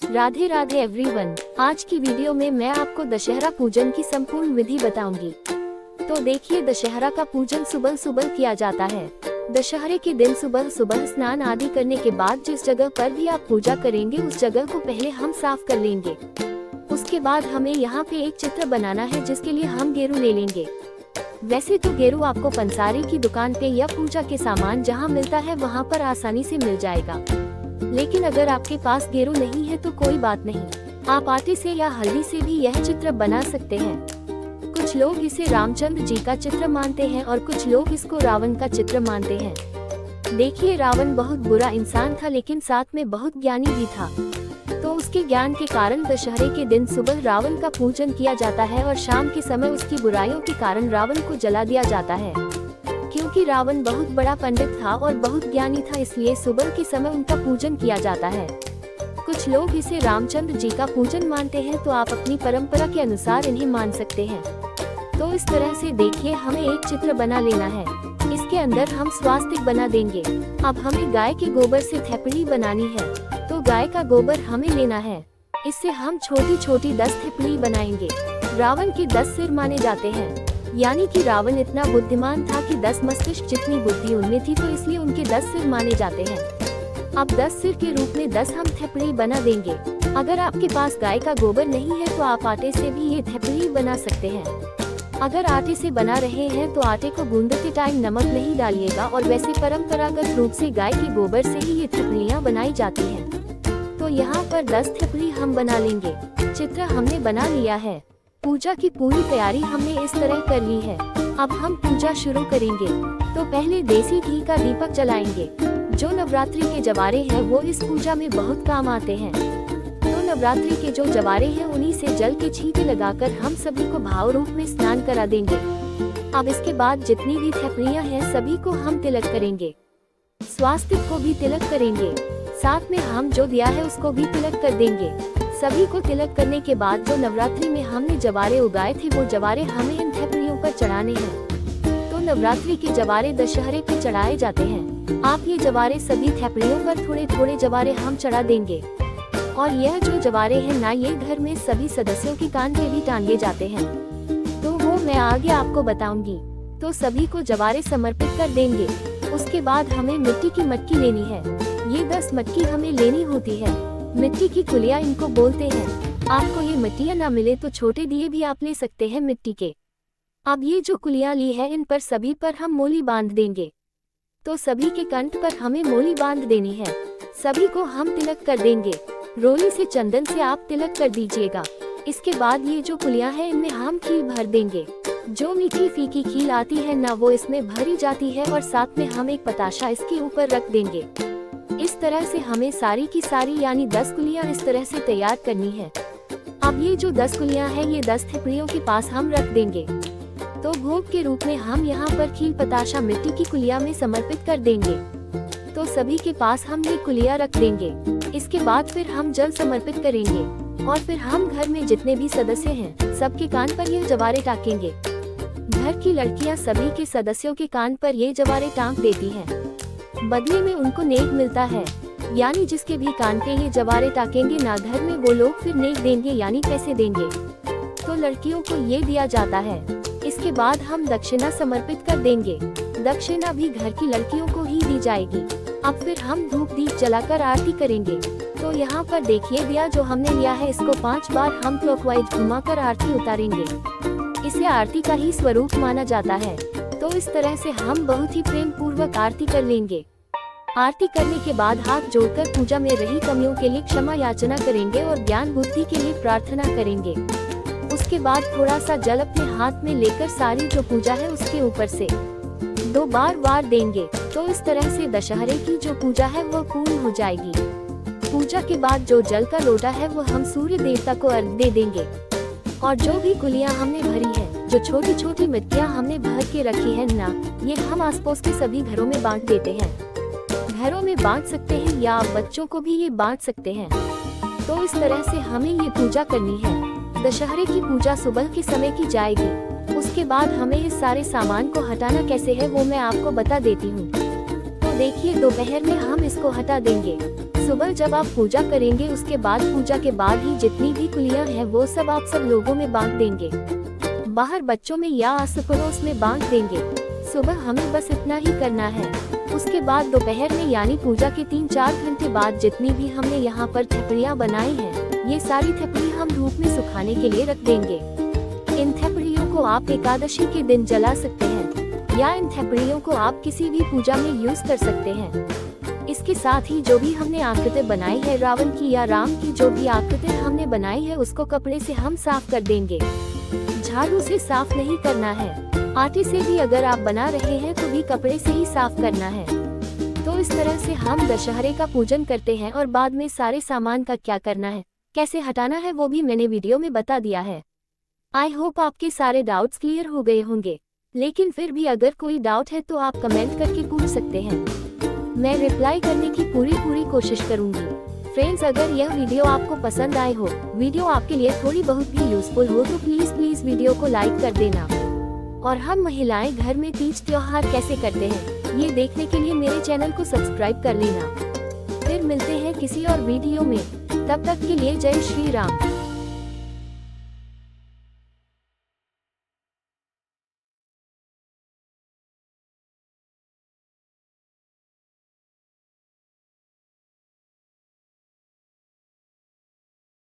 Radhe Radhe everyone. आज की video में मैं आपको दशहरा पूजन की संपूर्ण विधि बताऊंगी। तो देखिए, दशहरा का पूजन सुबह सुबह किया जाता है। दशहरे के दिन सुबह सुबह स्नान आदि करने के बाद जिस जगह पर भी आप पूजा करेंगे उस जगह को पहले हम साफ कर लेंगे। उसके बाद हमें यहाँ पे एक चित्र बनाना है, जिसके लिए हम गेरू ले लेंगे। वैसे तो गेरू आपको पंसारी की दुकान पे या पूजा के सामान जहाँ मिलता है वहाँ पर आसानी से मिल जाएगा। लेकिन अगर आपके पास गेरू नहीं है तो कोई बात नहीं, आप आटे से या हल्दी से भी यह चित्र बना सकते हैं। कुछ लोग इसे रामचंद्र जी का चित्र मानते हैं और कुछ लोग इसको रावण का चित्र मानते हैं। देखिए, रावण बहुत बुरा इंसान था लेकिन साथ में बहुत ज्ञानी भी था। तो उसके ज्ञान के कारण दशहरे के दिन सुबह रावण का पूजन किया जाता है और शाम के समय उसकी बुराइयों के कारण रावण को जला दिया जाता है। क्योंकि रावण बहुत बड़ा पंडित था और बहुत ज्ञानी था, इसलिए सुबह के समय उनका पूजन किया जाता है। कुछ लोग इसे रामचंद्र जी का पूजन मानते हैं, तो आप अपनी परंपरा के अनुसार इन्हें मान सकते हैं। तो इस तरह से देखिए, हमें एक चित्र बना लेना है। इसके अंदर हम स्वास्तिक बना देंगे। अब हमें गाय के गोबर से थेपड़ी बनानी है, तो गाय का गोबर हमें लेना है। इससे हम छोटी छोटी 10 थेपड़ी बनाएंगे। रावण के 10 सिर माने जाते हैं, यानी कि रावण इतना बुद्धिमान था कि 10 मस्तिष्क जितनी बुद्धि उनमें थी, तो इसलिए उनके 10 सिर माने जाते हैं। अब 10 सिर के रूप में 10 हम थेपड़ी बना देंगे। अगर आपके पास गाय का गोबर नहीं है तो आप आटे से भी ये थेपड़ी बना सकते हैं। अगर आटे से बना रहे हैं तो आटे को गूंदते टाइम नमक नहीं डालिएगा, और वैसे परंपरागत रूप से गाय के गोबर से ही ये थेपड़ियाँ बनाई जाती हैं। तो यहाँ पर 10 थेपड़ी हम बना लेंगे। चित्र हमने बना लिया है। पूजा की पूरी तैयारी हमने इस तरह कर ली है। अब हम पूजा शुरू करेंगे। तो पहले देसी घी का दीपक जलाएंगे। जो नवरात्रि के जवारे हैं वो इस पूजा में बहुत काम आते हैं। तो नवरात्रि के जो जवारे हैं उन्हीं से जल के छींटे लगाकर हम सभी को भाव रूप में स्नान करा देंगे। अब इसके बाद जितनी भी थेपड़ियाँ हैं सभी को हम तिलक करेंगे। स्वास्तिक को भी तिलक करेंगे, साथ में हम जो दिया है उसको भी तिलक कर देंगे। सभी को तिलक करने के बाद जो नवरात्रि में हमने जवारे उगाए थे वो जवारे हमें इन थेपड़ियों पर चढ़ाने हैं। तो नवरात्रि के जवारे दशहरे पे चढ़ाए जाते हैं। आप ये जवारे सभी थेपड़ियों पर थोड़े थोड़े जवारे हम चढ़ा देंगे। और यह जो जवारे हैं ना, ये घर में सभी सदस्यों के कान पे भी टांगे जाते हैं, तो वो मैं आगे आपको बताऊंगी। तो सभी को जवारे समर्पित कर देंगे। उसके बाद हमें मिट्टी की मटकी लेनी है। ये 10 मटकी हमें लेनी होती है। मिट्टी की कुलिया इनको बोलते हैं। आपको ये मिट्टियाँ ना मिले तो छोटे दिए भी आप ले सकते हैं मिट्टी के। अब ये जो कुलिया ली है इन पर सभी पर हम मोली बांध देंगे। तो सभी के कंठ पर हमें मोली बांध देनी है। सभी को हम तिलक कर देंगे। रोली से चंदन से आप तिलक कर दीजिएगा। इसके बाद ये जो कुलिया है इनमें हम खील भर देंगे। जो मीठी फीकी खील आती है ना, वो इसमें भरी जाती है और साथ में हम एक पताशा इसके ऊपर रख देंगे। इस तरह से हमें सारी की सारी यानी 10 कुलियाँ इस तरह से तैयार करनी है। अब ये जो 10 कुलियाँ हैं ये 10 थेपड़ियों के पास हम रख देंगे। तो भोग के रूप में हम यहाँ पर खील पताशा मिट्टी की कुलिया में समर्पित कर देंगे। तो सभी के पास हम ये कुलिया रख देंगे। इसके बाद फिर हम जल समर्पित करेंगे और फिर हम घर में जितने भी सदस्य हैं सबके कान पर ये जवारे टाकेंगे। घर की लड़कियां सभी के सदस्यों के कान पर ये जवारे टांक देती हैं। बदले में उनको नेक मिलता है, यानी जिसके भी कान पे ये जवारे टाकेंगे ना, घर में वो लोग फिर नेक देंगे यानी पैसे देंगे। तो लड़कियों को ये दिया जाता है। इसके बाद हम दक्षिणा समर्पित कर देंगे। दक्षिणा भी घर की लड़कियों को ही दी जाएगी। अब फिर हम धूप दीप जलाकर आरती करेंगे। तो यहाँ पर देखिए, दिया जो हमने लिया है इसको 5 बार हम क्लॉकवाइज घुमाकर आरती उतारेंगे। इसे आरती का ही स्वरूप माना जाता है। तो इस तरह से हम बहुत ही प्रेम पूर्वक आरती कर लेंगे। आरती करने के बाद हाथ जोड़कर पूजा में रही कमियों के लिए क्षमा याचना करेंगे और ज्ञान बुद्धि के लिए प्रार्थना करेंगे। उसके बाद थोड़ा सा जल अपने हाथ में लेकर सारी जो पूजा है उसके ऊपर से 2 बार वार देंगे। तो इस तरह से दशहरे की जो पूजा है वो पूर्ण हो जाएगी। पूजा के बाद जो जल का लोटा है वो हम सूर्य देवता को अर्घ दे देंगे। और जो भी कुलियाँ हमने भरी है, जो छोटी छोटी मिट्टियाँ हमने भर के रखी है ना, ये हम आस पड़ोस के सभी घरों में बांट देते हैं। घरों में बांट सकते हैं या आप बच्चों को भी ये बांट सकते हैं। तो इस तरह से हमें ये पूजा करनी है। दशहरे की पूजा सुबह के समय की जाएगी। उसके बाद हमें इस सारे सामान को हटाना कैसे है वो मैं आपको बता देती हूँ। तो देखिए, दोपहर में हम इसको हटा देंगे। सुबह जब आप पूजा करेंगे उसके बाद पूजा के बाद ही जितनी भी कुलियां हैं वो सब आप सब लोगों में बांट देंगे, बाहर बच्चों में या आस पड़ोस में बांट देंगे। सुबह हमें बस इतना ही करना है। उसके बाद दोपहर में यानी पूजा के 3-4 घंटे बाद जितनी भी हमने यहाँ पर थपड़ियाँ बनाई हैं, ये सारी थपड़ी हम धूप में सुखाने के लिए रख देंगे। इन थपड़ियों को आप एकादशी के दिन जला सकते हैं या इन थपड़ियों को आप किसी भी पूजा में यूज कर सकते हैं। इसके साथ ही जो भी हमने आकृतियाँ बनाई है रावण की या राम की, जो भी आकृतियाँ हमने बनाई है उसको कपड़े से हम साफ कर देंगे। झाड़ू से साफ नहीं करना है, आटे से भी अगर आप बना रहे हैं तो भी कपड़े से ही साफ करना है। तो इस तरह से हम दशहरे का पूजन करते हैं और बाद में सारे सामान का क्या करना है, कैसे हटाना है वो भी मैंने वीडियो में बता दिया है। आई होप आपके सारे डाउट्स क्लियर हो गए होंगे, लेकिन फिर भी अगर कोई डाउट है तो आप कमेंट करके पूछ सकते हैं, मैं रिप्लाई करने की पूरी कोशिश करूंगी। फ्रेंड्स, अगर यह वीडियो आपको पसंद आए हो, वीडियो आपके लिए थोड़ी बहुत भी यूजफुल हो तो प्लीज वीडियो को लाइक कर देना। और हम महिलाएं घर में तीज त्योहार कैसे करते हैं ये देखने के लिए मेरे चैनल को सब्सक्राइब कर लेना। फिर मिलते हैं किसी और वीडियो में, तब तक के लिए जय श्री राम।